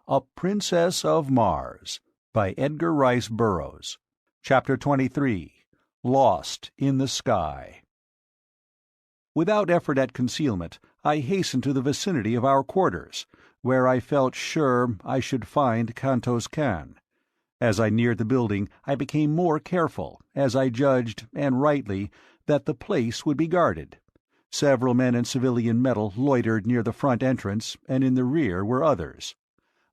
A Princess of Mars by Edgar Rice Burroughs. Chapter 23. Lost in the Sky. Without effort at concealment, I hastened to the vicinity of our quarters, where I felt sure I should find Kantos Kan. As I neared the building, I became more careful, as I judged, and rightly, that the place would be guarded. Several men in civilian metal loitered near the front entrance, and in the rear were others.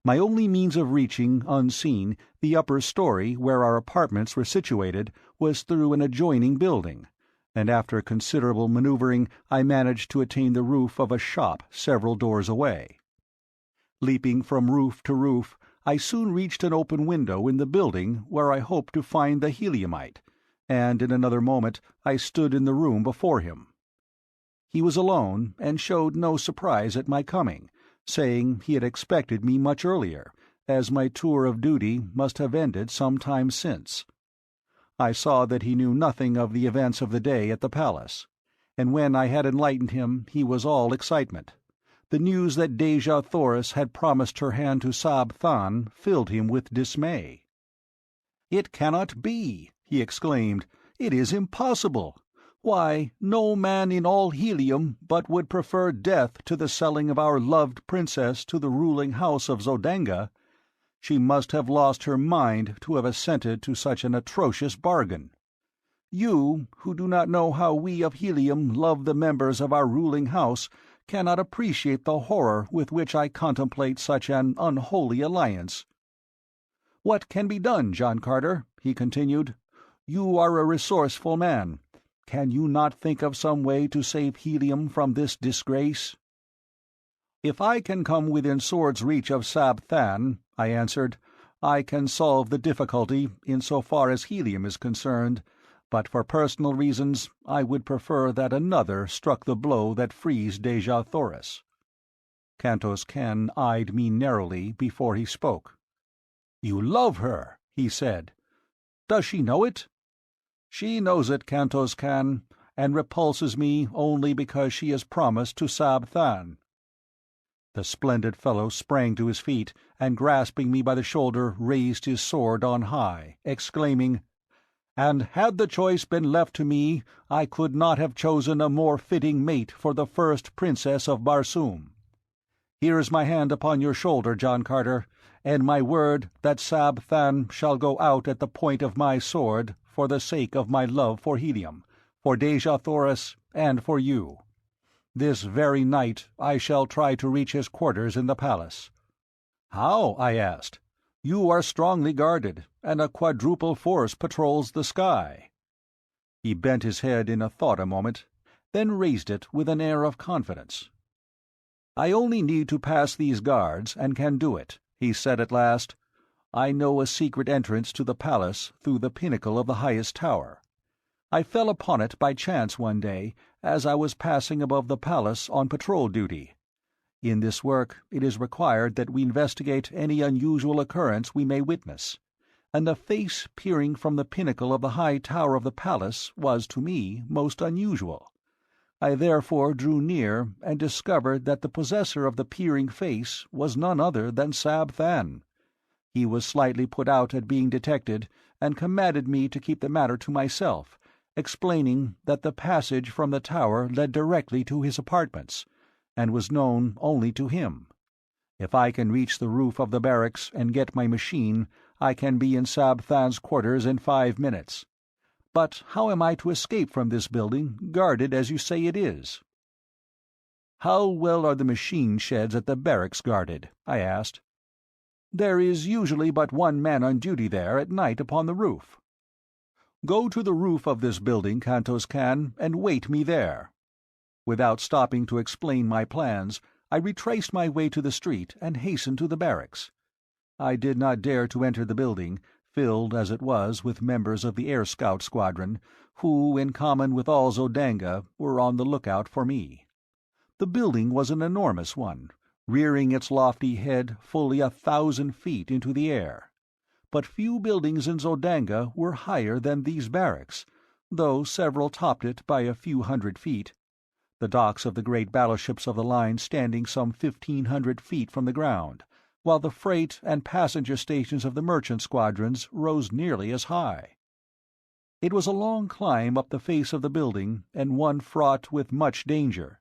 My only means of reaching, unseen, the upper story where our apartments were situated was through an adjoining building, and after considerable maneuvering I managed to attain the roof of a shop several doors away. Leaping from roof to roof, I soon reached an open window in the building where I hoped to find the Heliumite, and in another moment I stood in the room before him. He was alone, and showed no surprise at my coming, saying he had expected me much earlier, as my tour of duty must have ended some time since. I saw that he knew nothing of the events of the day at the palace, and when I had enlightened him he was all excitement. The news that Dejah Thoris had promised her hand to Sab Than filled him with dismay. "It cannot be!" he exclaimed. "It is impossible! Why, no man in all Helium but would prefer death to the selling of our loved princess to the ruling house of Zodanga. She must have lost her mind to have assented to such an atrocious bargain. You, who do not know how we of Helium love the members of our ruling house, cannot appreciate the horror with which I contemplate such an unholy alliance. What can be done, John Carter?" he continued. "You are a resourceful man. Can you not think of some way to save Helium from this disgrace?" "If I can come within sword's reach of Sab Than," I answered, "I can solve the difficulty in so far as Helium is concerned, but for personal reasons I would prefer that another struck the blow that frees Dejah Thoris." Kantos Kan eyed me narrowly before he spoke. "You love her," he said. "Does she know it?" "She knows it, Kantos Kan, and repulses me only because she has promised to Sab Than." The splendid fellow sprang to his feet, and grasping me by the shoulder raised his sword on high, exclaiming, "And had the choice been left to me, I could not have chosen a more fitting mate for the first princess of Barsoom. Here is my hand upon your shoulder, John Carter, and my word that Sab Than shall go out at the point of my sword for the sake of my love for Helium, for Dejah Thoris, and for you. This very night I shall try to reach his quarters in the palace." "How?" I asked. "You are strongly guarded, and a quadruple force patrols the sky." He bent his head in a thought a moment, then raised it with an air of confidence. "I only need to pass these guards, and can do it," he said at last. "I know a secret entrance to the palace through the pinnacle of the highest tower. I fell upon it by chance one day, as I was passing above the palace on patrol duty. In this work it is required that we investigate any unusual occurrence we may witness, and the face peering from the pinnacle of the high tower of the palace was to me most unusual. I therefore drew near and discovered that the possessor of the peering face was none other than Sab Than. He was slightly put out at being detected, and commanded me to keep the matter to myself, explaining that the passage from the tower led directly to his apartments, and was known only to him. If I can reach the roof of the barracks and get my machine, I can be in Sab Than's quarters in 5 minutes. But how am I to escape from this building, guarded as you say it is?" "How well are the machine sheds at the barracks guarded?" I asked. "There is usually but one man on duty there at night upon the roof." "Go to the roof of this building, Kantos Kan, and wait me there." Without stopping to explain my plans, I retraced my way to the street and hastened to the barracks. I did not dare to enter the building, filled as it was with members of the Air Scout Squadron, who, in common with all Zodanga, were on the lookout for me. The building was an enormous one, rearing its lofty head fully 1,000 feet into the air. But few buildings in Zodanga were higher than these barracks, though several topped it by a few hundred feet. The docks of the great battleships of the line standing some 1,500 feet from the ground, while the freight and passenger stations of the merchant squadrons rose nearly as high. It was a long climb up the face of the building, and one fraught with much danger,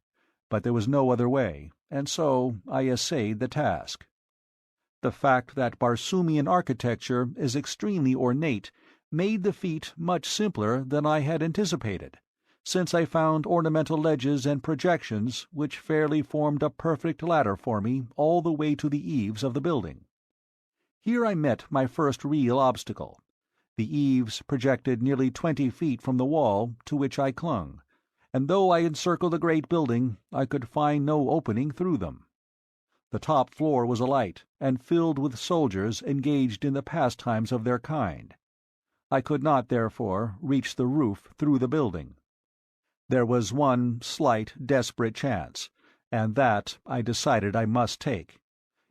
but there was no other way, and so I essayed the task. The fact that Barsoomian architecture is extremely ornate made the feat much simpler than I had anticipated, since I found ornamental ledges and projections which fairly formed a perfect ladder for me all the way to the eaves of the building. Here I met my first real obstacle. The eaves projected nearly 20 feet from the wall to which I clung, and though I encircled the great building, I could find no opening through them. The top floor was alight, and filled with soldiers engaged in the pastimes of their kind. I could not, therefore, reach the roof through the building. There was one slight, desperate chance, and that I decided I must take.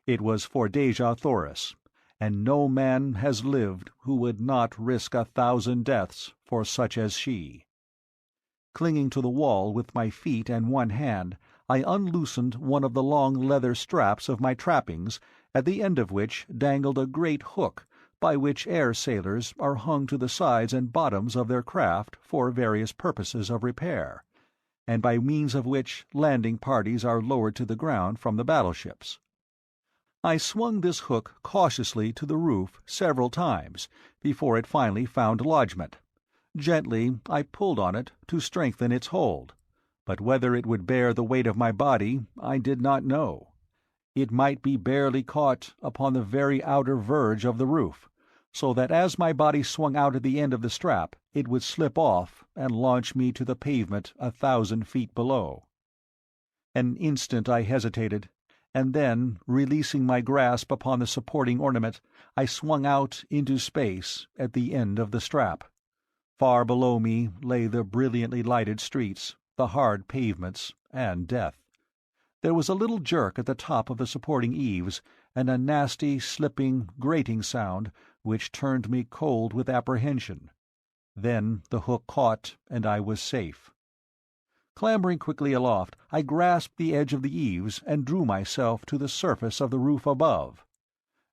It was for Dejah Thoris, and no man has lived who would not risk 1,000 deaths for such as she. Clinging to the wall with my feet and one hand, I unloosened one of the long leather straps of my trappings, at the end of which dangled a great hook by which air sailors are hung to the sides and bottoms of their craft for various purposes of repair, and by means of which landing parties are lowered to the ground from the battleships. I swung this hook cautiously to the roof several times before it finally found lodgment. Gently I pulled on it to strengthen its hold, but whether it would bear the weight of my body I did not know. It might be barely caught upon the very outer verge of the roof, so that as my body swung out at the end of the strap it would slip off and launch me to the pavement 1,000 feet below. An instant I hesitated, and then, releasing my grasp upon the supporting ornament, I swung out into space at the end of the strap. Far below me lay the brilliantly lighted streets, the hard pavements, and death. There was a little jerk at the top of the supporting eaves, and a nasty, slipping, grating sound which turned me cold with apprehension. Then the hook caught, and I was safe. Clambering quickly aloft, I grasped the edge of the eaves and drew myself to the surface of the roof above.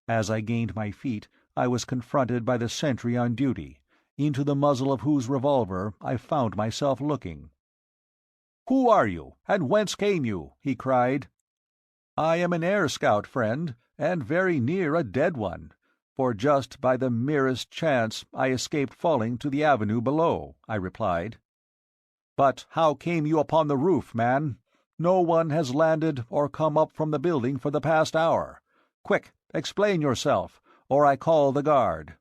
As I gained my feet, I was confronted by the sentry on duty, into the muzzle of whose revolver I found myself looking. "Who are you, and whence came you?" he cried. "I am an air scout, friend, and very near a dead one, for just by the merest chance I escaped falling to the avenue below," I replied. "But how came you upon the roof, man? No one has landed or come up from the building for the past hour. Quick, explain yourself, or I call the guard."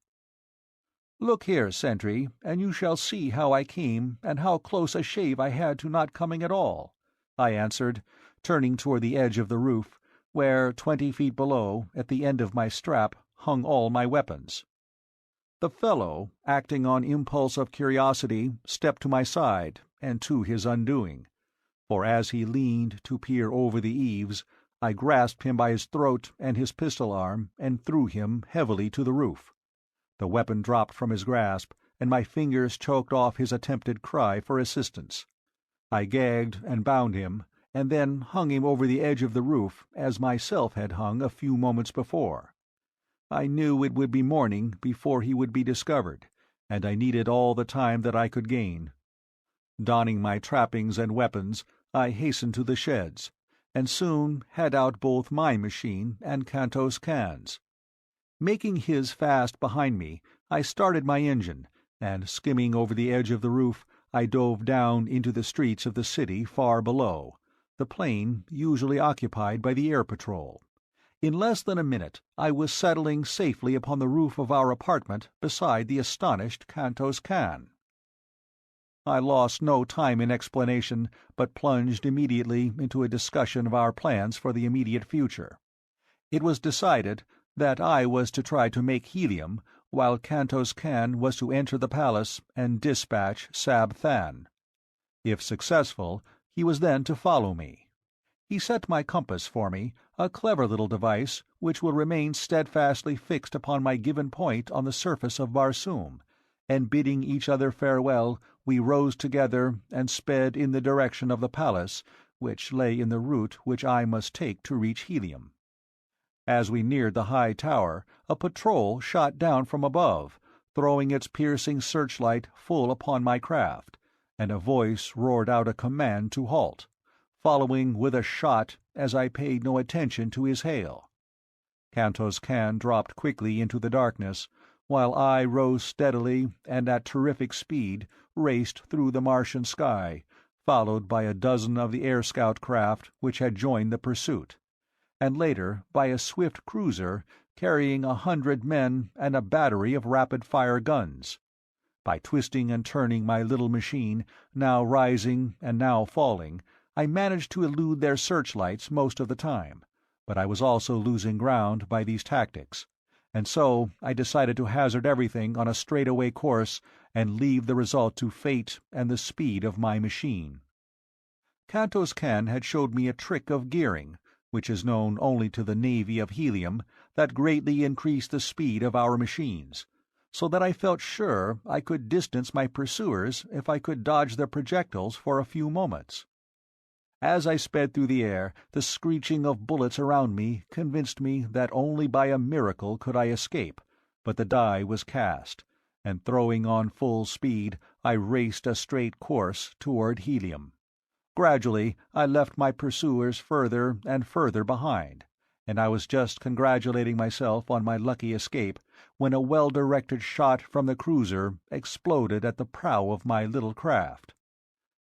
"Look here, sentry, and you shall see how I came and how close a shave I had to not coming at all," I answered, turning toward the edge of the roof, where, 20 feet below, at the end of my strap, hung all my weapons. The fellow, acting on impulse of curiosity, stepped to my side, and to his undoing, for as he leaned to peer over the eaves, I grasped him by his throat and his pistol arm and threw him heavily to the roof. The weapon dropped from his grasp, and my fingers choked off his attempted cry for assistance. I gagged and bound him, and then hung him over the edge of the roof as myself had hung a few moments before. I knew it would be morning before he would be discovered, and I needed all the time that I could gain. Donning my trappings and weapons, I hastened to the sheds, and soon had out both my machine and Kantos Kan's. Making his fast behind me, I started my engine, and skimming over the edge of the roof, I dove down into the streets of the city far below, the plain usually occupied by the air patrol. In less than a minute I was settling safely upon the roof of our apartment beside the astonished Kantos Kan. I lost no time in explanation, but plunged immediately into a discussion of our plans for the immediate future. It was decided that I was to try to make helium, while Kantos Kan was to enter the palace and dispatch Sab Than. If successful, he was then to follow me. He set my compass for me, a clever little device which will remain steadfastly fixed upon my given point on the surface of Barsoom, and bidding each other farewell, we rose together and sped in the direction of the palace, which lay in the route which I must take to reach helium. As we neared the high tower, a patrol shot down from above, throwing its piercing searchlight full upon my craft, and a voice roared out a command to halt, following with a shot as I paid no attention to his hail. Kantos Kan dropped quickly into the darkness, while I rose steadily and at terrific speed raced through the Martian sky, followed by a dozen of the air scout craft which had joined the pursuit, and later by a swift cruiser carrying 100 men and a battery of rapid-fire guns. By twisting and turning my little machine, now rising and now falling, I managed to elude their searchlights most of the time, but I was also losing ground by these tactics, and so I decided to hazard everything on a straightaway course and leave the result to fate and the speed of my machine. Kantos Kan had showed me a trick of gearing, which is known only to the Navy of Helium, that greatly increased the speed of our machines, so that I felt sure I could distance my pursuers if I could dodge their projectiles for a few moments. As I sped through the air, the screeching of bullets around me convinced me that only by a miracle could I escape, but the die was cast, and throwing on full speed, I raced a straight course toward Helium. Gradually I left my pursuers further and further behind, and I was just congratulating myself on my lucky escape when a well-directed shot from the cruiser exploded at the prow of my little craft.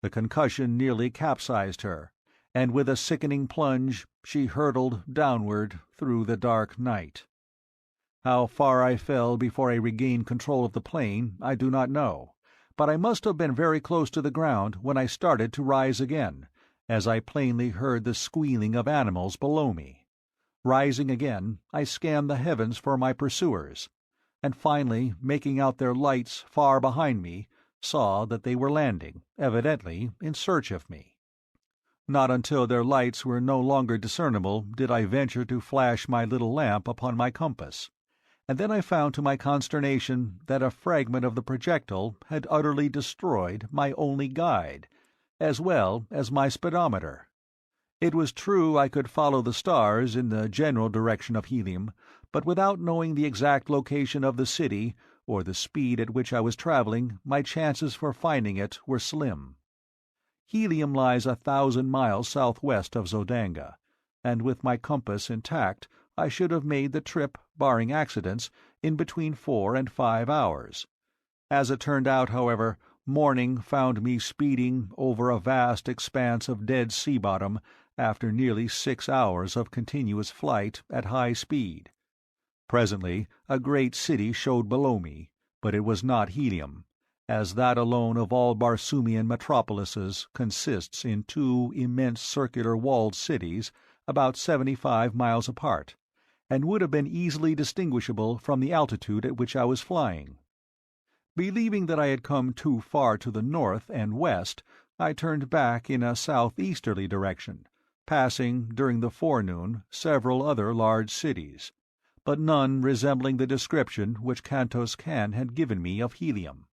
The concussion nearly capsized her, and with a sickening plunge she hurtled downward through the dark night. How far I fell before I regained control of the plane I do not know, but I must have been very close to the ground when I started to rise again, as I plainly heard the squealing of animals below me. Rising again, I scanned the heavens for my pursuers, and finally, making out their lights far behind me, saw that they were landing, evidently in search of me. Not until their lights were no longer discernible did I venture to flash my little lamp upon my compass, and then I found to my consternation that a fragment of the projectile had utterly destroyed my only guide, as well as my speedometer. It was true I could follow the stars in the general direction of Helium, but without knowing the exact location of the city or the speed at which I was traveling, my chances for finding it were slim. Helium lies 1,000 miles southwest of Zodanga, and with my compass intact I should have made the trip, barring accidents, in between 4 and 5 hours. As it turned out, however, morning found me speeding over a vast expanse of dead sea bottom after nearly 6 hours of continuous flight at high speed. Presently a great city showed below me, but it was not Helium, as that alone of all Barsoomian metropolises consists in 2 immense circular walled cities about 75 miles apart, and would have been easily distinguishable from the altitude at which I was flying. Believing that I had come too far to the north and west, I turned back in a southeasterly direction, passing, during the forenoon, several other large cities, but none resembling the description which Kantos Kan had given me of Helium.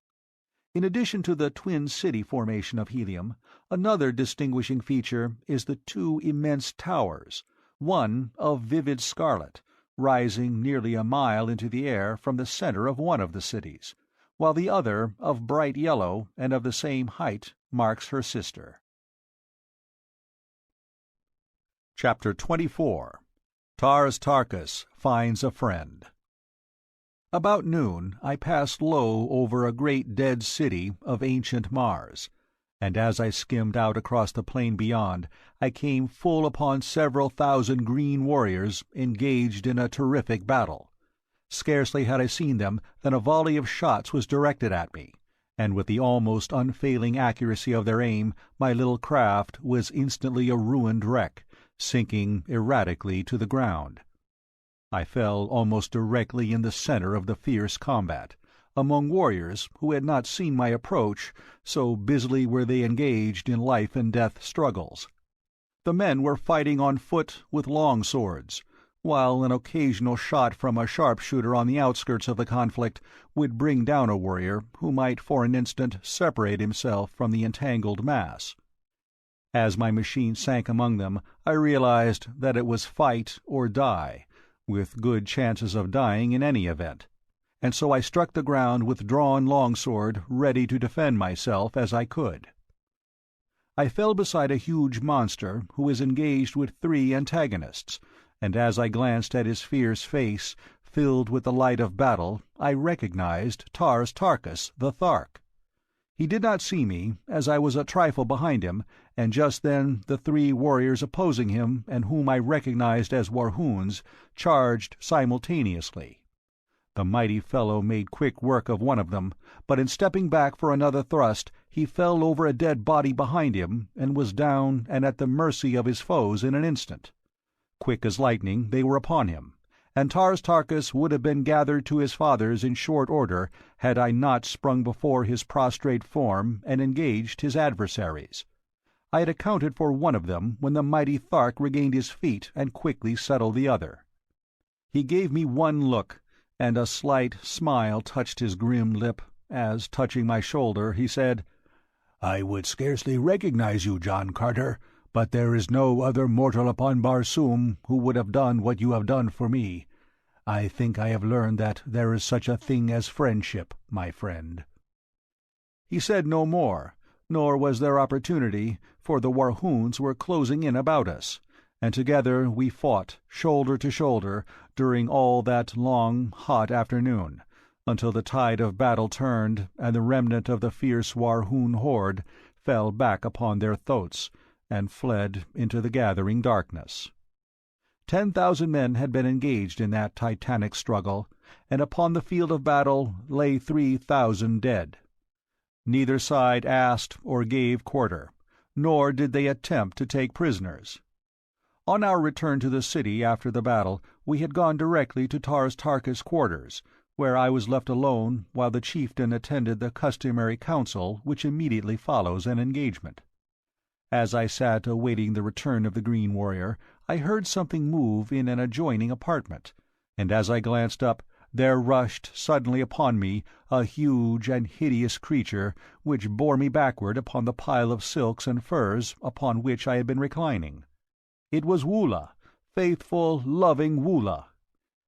In addition to the twin city formation of Helium, another distinguishing feature is the 2 immense towers, one of vivid scarlet, rising nearly a mile into the air from the center of one of the cities, while the other, of bright yellow and of the same height, marks her sister. Chapter 24. Tars Tarkas Finds a Friend. About noon I passed low over a great dead city of ancient Mars, and as I skimmed out across the plain beyond, I came full upon several thousand green warriors engaged in a terrific battle. Scarcely had I seen them than a volley of shots was directed at me, and with the almost unfailing accuracy of their aim, my little craft was instantly a ruined wreck, sinking erratically to the ground. I fell almost directly in the center of the fierce combat, among warriors who had not seen my approach, so busily were they engaged in life-and-death struggles. The men were fighting on foot with long swords, while an occasional shot from a sharpshooter on the outskirts of the conflict would bring down a warrior who might for an instant separate himself from the entangled mass. As my machine sank among them, I realized that it was fight or die, with good chances of dying in any event, and so I struck the ground with drawn longsword, ready to defend myself as I could. I fell beside a huge monster who was engaged with 3 antagonists, and as I glanced at his fierce face, filled with the light of battle, I recognized Tars Tarkas the Thark. He did not see me, as I was a trifle behind him, and just then the 3 warriors opposing him, and whom I recognized as Warhoons, charged simultaneously. The mighty fellow made quick work of one of them, but in stepping back for another thrust he fell over a dead body behind him, and was down and at the mercy of his foes in an instant. Quick as lightning they were upon him, and Tars Tarkas would have been gathered to his fathers in short order had I not sprung before his prostrate form and engaged his adversaries. I had accounted for one of them when the mighty Thark regained his feet and quickly settled the other. He gave me one look, and a slight smile touched his grim lip as, touching my shoulder, he said, "I would scarcely recognize you, John Carter, but there is no other mortal upon Barsoom who would have done what you have done for me. I think I have learned that there is such a thing as friendship, my friend." He said no more, nor was there opportunity, for the Warhoons were closing in about us, and together we fought, shoulder to shoulder, during all that long, hot afternoon, until the tide of battle turned and the remnant of the fierce Warhoon horde fell back upon their thoats and fled into the gathering darkness. 10,000 men had been engaged in that titanic struggle, and upon the field of battle lay 3,000 dead. Neither side asked or gave quarter, nor did they attempt to take prisoners. On our return to the city after the battle, we had gone directly to Tars Tarkas' quarters, where I was left alone while the chieftain attended the customary council which immediately follows an engagement. As I sat awaiting the return of the green warrior, I heard something move in an adjoining apartment, and as I glanced up, there rushed suddenly upon me a huge and hideous creature which bore me backward upon the pile of silks and furs upon which I had been reclining. It was Woola, faithful, loving Woola.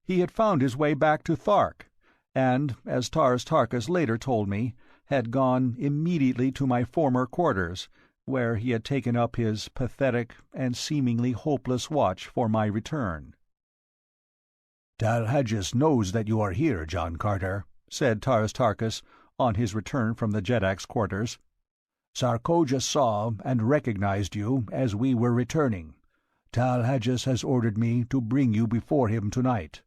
He had found his way back to Thark, and, as Tars Tarkas later told me, had gone immediately to my former quarters, where he had taken up his pathetic and seemingly hopeless watch for my return. "Tal Hajus knows that you are here, John Carter," said Tars Tarkas, on his return from the Jeddak's quarters. "Sarkoja saw and recognized you as we were returning. Tal Hajus has ordered me to bring you before him tonight.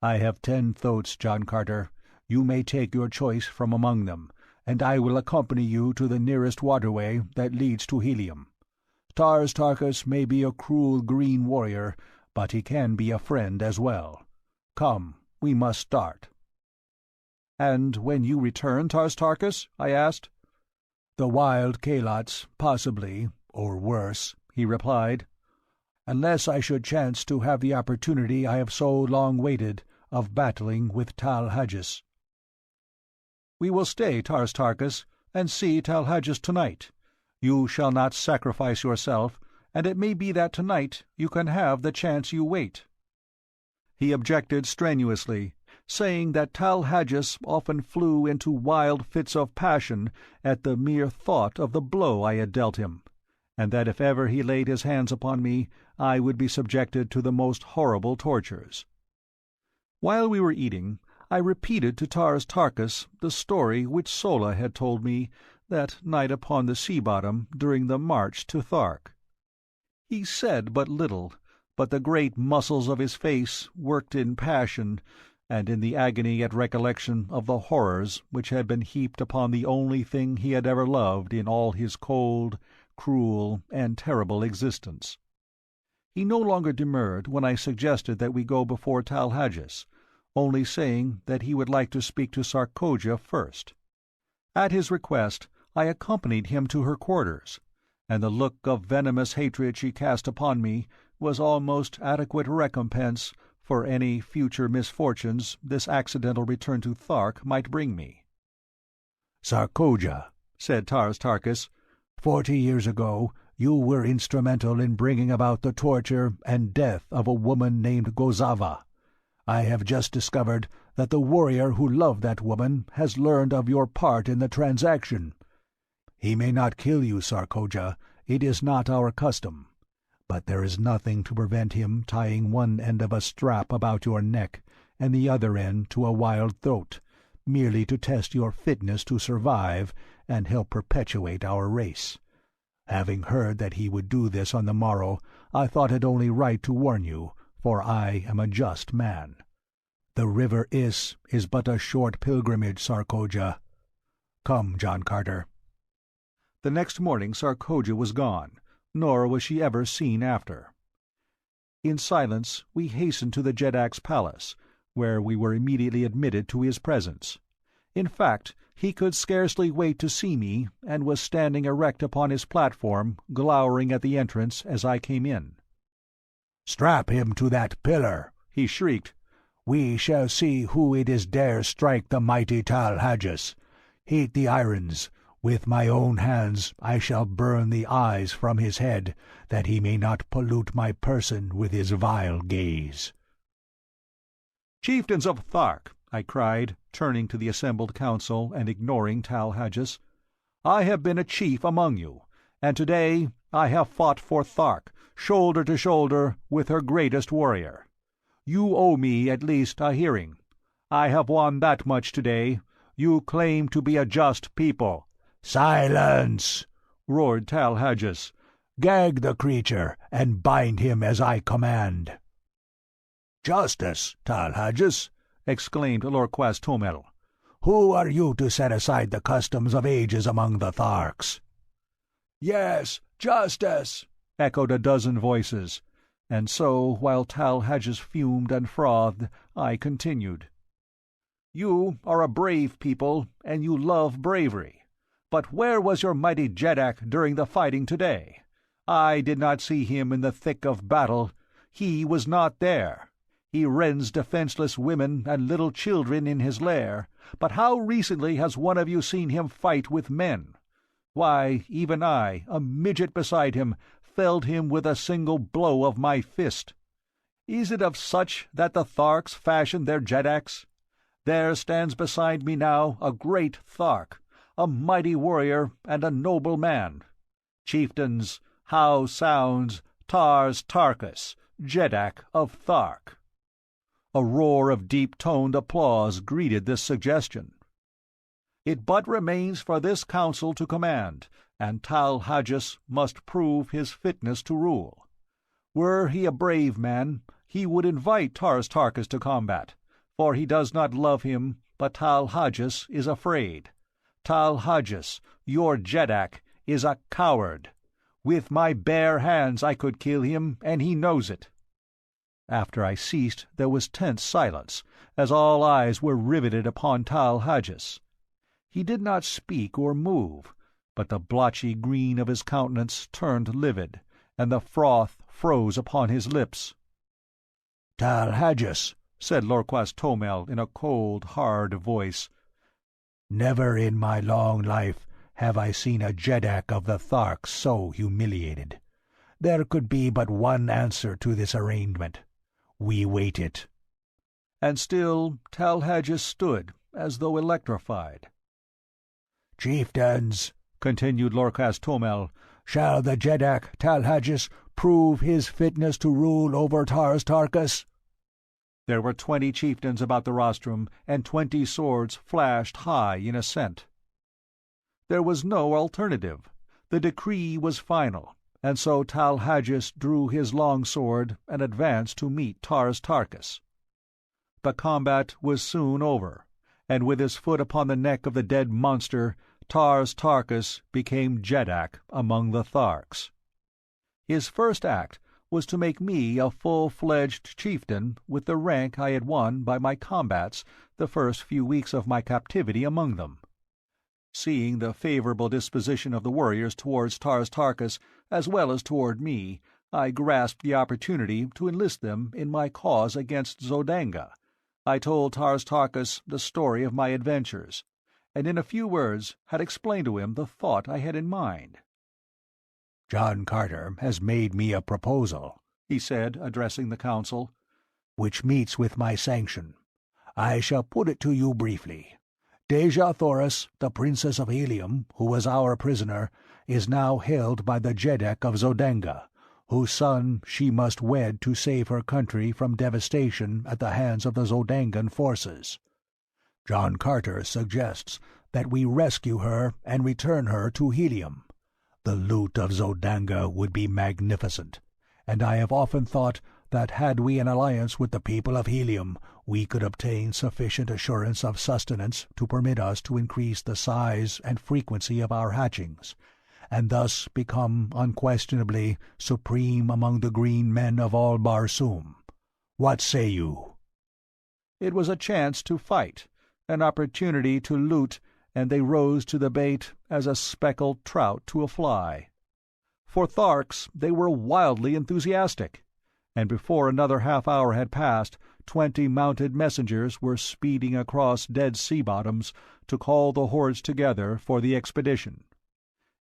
I have 10 thoats, John Carter. You may take your choice from among them, and I will accompany you to the nearest waterway that leads to Helium. Tars Tarkas may be a cruel green warrior, but he can be a friend as well. Come, we must start." "And when you return, Tars Tarkas?" I asked. "The wild Kalats, possibly, or worse," he replied, "unless I should chance to have the opportunity I have so long waited of battling with Tal Hajus." "We will stay, Tars Tarkas, and see Tal Hajus tonight. You shall not sacrifice yourself, and it may be that tonight you can have the chance you wait." He objected strenuously, saying that Tal Hajus often flew into wild fits of passion at the mere thought of the blow I had dealt him, and that if ever he laid his hands upon me I would be subjected to the most horrible tortures. While we were eating, I repeated to Tars Tarkas the story which Sola had told me that night upon the sea-bottom during the march to Thark. He said but little, but the great muscles of his face worked in passion and in the agony at recollection of the horrors which had been heaped upon the only thing he had ever loved in all his cold, cruel, and terrible existence. He no longer demurred when I suggested that we go before Tal Hajus, only saying that he would like to speak to Sarkoja first. At his request I accompanied him to her quarters, and the look of venomous hatred she cast upon me was almost adequate recompense for any future misfortunes this accidental return to Thark might bring me. "Sarkoja," said Tars Tarkas, 40 years ago you were instrumental in bringing about the torture and death of a woman named Gozava, I have just discovered that the warrior who loved that woman has learned of your part in the transaction. He may not kill you, Sarkoja, it is not our custom, but there is nothing to prevent him tying one end of a strap about your neck and the other end to a wild throat, merely to test your fitness to survive and help perpetuate our race. Having heard that he would do this on the morrow, I thought it only right to warn you, for I am a just man. The river is but a short pilgrimage, Sarkoja. Come, John Carter." The next morning Sarkoja was gone, nor was she ever seen after. In silence we hastened to the Jedak's palace, where we were immediately admitted to his presence. In fact, he could scarcely wait to see me, and was standing erect upon his platform, glowering at the entrance as I came in. "Strap him to that pillar," he shrieked. "We shall see who it is dares strike the mighty Tal Hajus. Heat the irons. With my own hands I shall burn the eyes from his head, that he may not pollute my person with his vile gaze." "Chieftains of Thark," I cried, turning to the assembled council and ignoring Tal Hajus, "I have been a chief among you, and today I have fought for Thark, shoulder to shoulder with her greatest warrior. You owe me at least a hearing. I have won that much today. You claim to be a just people." "Silence!" roared Tal Hajus. "Gag the creature and bind him as I command." "Justice, Tal Hajus!" exclaimed Lorquas Tomel. "Who are you to set aside the customs of ages among the Tharks?" "Yes, justice!" echoed a dozen voices, and so, while Tal Hajus fumed and frothed, I continued. "You are a brave people, and you love bravery. But where was your mighty Jedak during the fighting today? I did not see him in the thick of battle. He was not there. He rends defenseless women and little children in his lair, but how recently has one of you seen him fight with men? Why, even I, a midget beside him, felled him with a single blow of my fist. Is it of such that the Tharks fashion their Jedaks? There stands beside me now a great Thark, a mighty warrior and a noble man. Chieftains, how sounds Tars Tarkas, Jedak of Thark?" A roar of deep-toned applause greeted this suggestion. "It but remains for this council to command, and Tal Hajus must prove his fitness to rule. Were he a brave man, he would invite Tars Tarkas to combat, for he does not love him, but Tal Hajus is afraid. Tal Hajus, your Jedak, is a coward. With my bare hands I could kill him, and he knows it." After I ceased there was tense silence, as all eyes were riveted upon Tal Hajus. He did not speak or move, but the blotchy green of his countenance turned livid, and the froth froze upon his lips. "Tal Hajus," said Lorquas Tomel in a cold, hard voice, "never in my long life have I seen a Jedak of the Tharks so humiliated. There could be but one answer to this arraignment. We wait it." And still Tal Hajus stood, as though electrified. "Chieftains," continued Lorquas Tomel, "shall the Jedak Tal Hajus prove his fitness to rule over Tars Tarkas?" There were 20 chieftains about the rostrum, and 20 swords flashed high in assent. There was no alternative. The decree was final, and so Tal Hajus drew his long sword and advanced to meet Tars Tarkas. The combat was soon over, and with his foot upon the neck of the dead monster, Tars Tarkas became Jedak among the Tharks. His first act was to make me a full-fledged chieftain with the rank I had won by my combats the first few weeks of my captivity among them. Seeing the favorable disposition of the warriors towards Tars Tarkas as well as toward me, I grasped the opportunity to enlist them in my cause against Zodanga. I told Tars Tarkas the story of my adventures, and in a few words had explained to him the thought I had in mind. "John Carter has made me a proposal," he said, addressing the council. which meets with my sanction. I shall put it to you briefly. Dejah Thoris, the Princess of Helium, who was our prisoner, is now held by the Jeddak of Zodenga, whose son she must wed to save her country from devastation at the hands of the Zodangan forces. John Carter suggests that we rescue her and return her to Helium. The loot of Zodanga would be magnificent, and I have often thought that had we an alliance with the people of Helium, we could obtain sufficient assurance of sustenance to permit us to increase the size and frequency of our hatchings, and thus become unquestionably supreme among the green men of all Barsoom. What say you?" It was a chance to fight, an opportunity to loot, and they rose to the bait as a speckled trout to a fly. For Tharks they were wildly enthusiastic, and before another half-hour had passed, 20 mounted messengers were speeding across dead sea bottoms to call the hordes together for the expedition.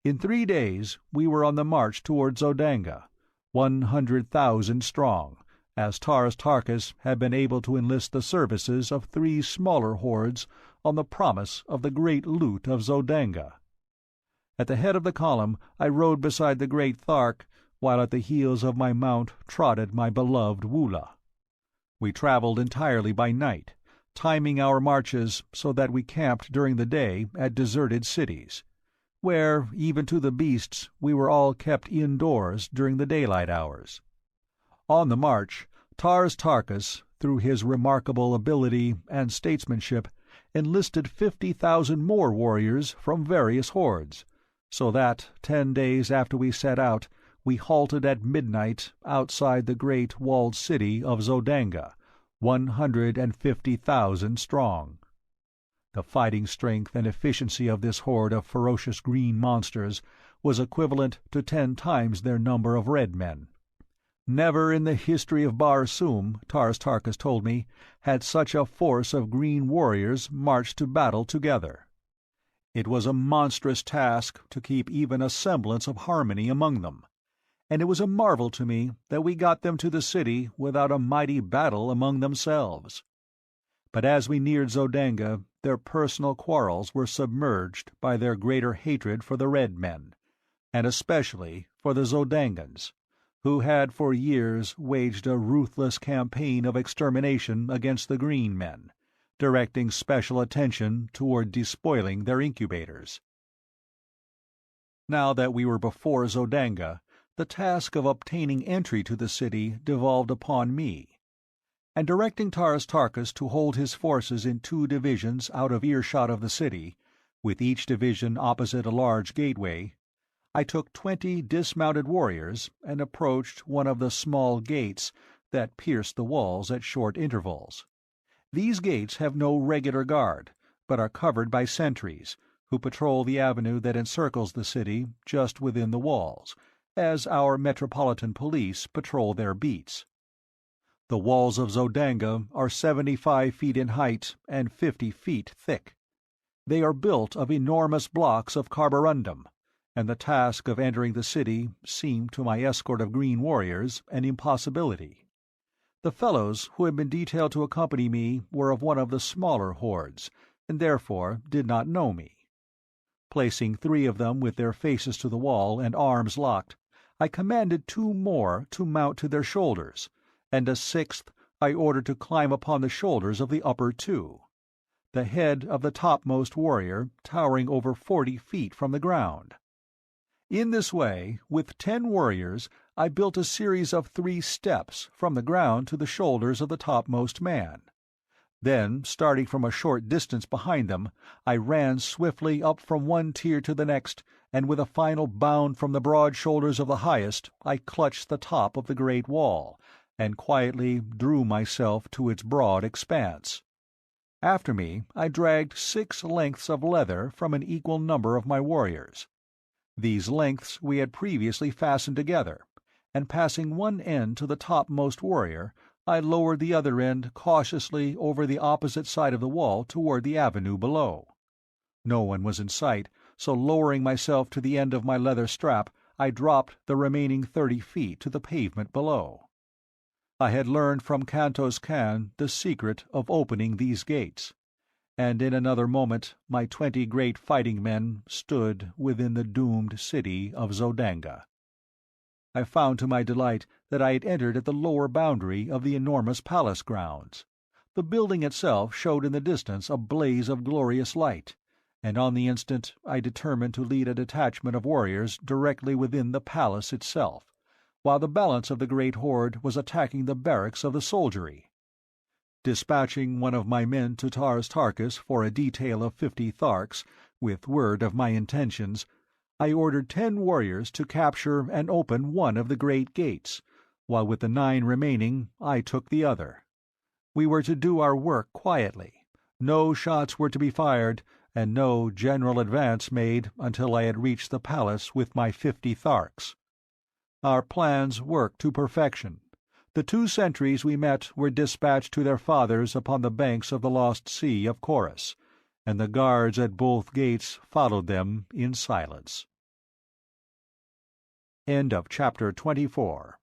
In 3 days we were on the march toward Zodanga, 100,000 strong, as Taras Tarkas had been able to enlist the services of 3 smaller hordes on the promise of the great loot of Zodanga. At the head of the column I rode beside the great Thark, while at the heels of my mount trotted my beloved Wula. We traveled entirely by night, timing our marches so that we camped during the day at deserted cities, where, even to the beasts, we were all kept indoors during the daylight hours. On the march, Taras Tarkas, through his remarkable ability and statesmanship, enlisted 50,000 more warriors from various hordes, so that, 10 days after we set out, we halted at midnight outside the great walled city of Zodanga, 150,000 strong. The fighting strength and efficiency of this horde of ferocious green monsters was equivalent to 10 times their number of red men. Never in the history of Barsoom, Taras Tarkas told me, had such a force of green warriors marched to battle together. It was a monstrous task to keep even a semblance of harmony among them, and it was a marvel to me that we got them to the city without a mighty battle among themselves. But as we neared Zodanga, their personal quarrels were submerged by their greater hatred for the red men, and especially for the Zodangans, who had for years waged a ruthless campaign of extermination against the green men, directing special attention toward despoiling their incubators. Now that we were before Zodanga, the task of obtaining entry to the city devolved upon me, and directing Taras Tarkas to hold his forces in 2 divisions out of earshot of the city, with each division opposite a large gateway, I took 20 dismounted warriors and approached one of the small gates that pierced the walls at short intervals. These gates have no regular guard, but are covered by sentries, who patrol the avenue that encircles the city just within the walls, as our metropolitan police patrol their beats. The walls of Zodanga are 75 feet in height and 50 feet thick. They are built of enormous blocks of carborundum, and the task of entering the city seemed to my escort of green warriors an impossibility. The fellows who had been detailed to accompany me were of one of the smaller hordes, and therefore did not know me. Placing 3 of them with their faces to the wall and arms locked, I commanded 2 more to mount to their shoulders, and a 6th I ordered to climb upon the shoulders of the upper 2, the head of the topmost warrior towering over 40 feet from the ground. In this way, with 10 warriors, I built a series of 3 steps from the ground to the shoulders of the topmost man. Then, starting from a short distance behind them, I ran swiftly up from one tier to the next, and with a final bound from the broad shoulders of the highest, I clutched the top of the great wall, and quietly drew myself to its broad expanse. After me I dragged 6 lengths of leather from an equal number of my warriors. These lengths we had previously fastened together, and passing one end to the topmost warrior, I lowered the other end cautiously over the opposite side of the wall toward the avenue below. No one was in sight, so lowering myself to the end of my leather strap, I dropped the remaining 30 feet to the pavement below. I had learned from Kantos Kan the secret of opening these gates, and in another moment my 20 great fighting men stood within the doomed city of Zodanga. I found to my delight that I had entered at the lower boundary of the enormous palace grounds. The building itself showed in the distance a blaze of glorious light, and on the instant I determined to lead a detachment of warriors directly within the palace itself, while the balance of the great horde was attacking the barracks of the soldiery. Dispatching one of my men to Taras Tarkas for a detail of 50 Tharks, with word of my intentions, I ordered 10 warriors to capture and open one of the great gates, while with the 9 remaining I took the other. We were to do our work quietly. No shots were to be fired, and no general advance made until I had reached the palace with my 50 Tharks. Our plans worked to perfection. The 2 sentries we met were dispatched to their fathers upon the banks of the lost sea of Chorus, and the guards at both gates followed them in silence. End of chapter 24.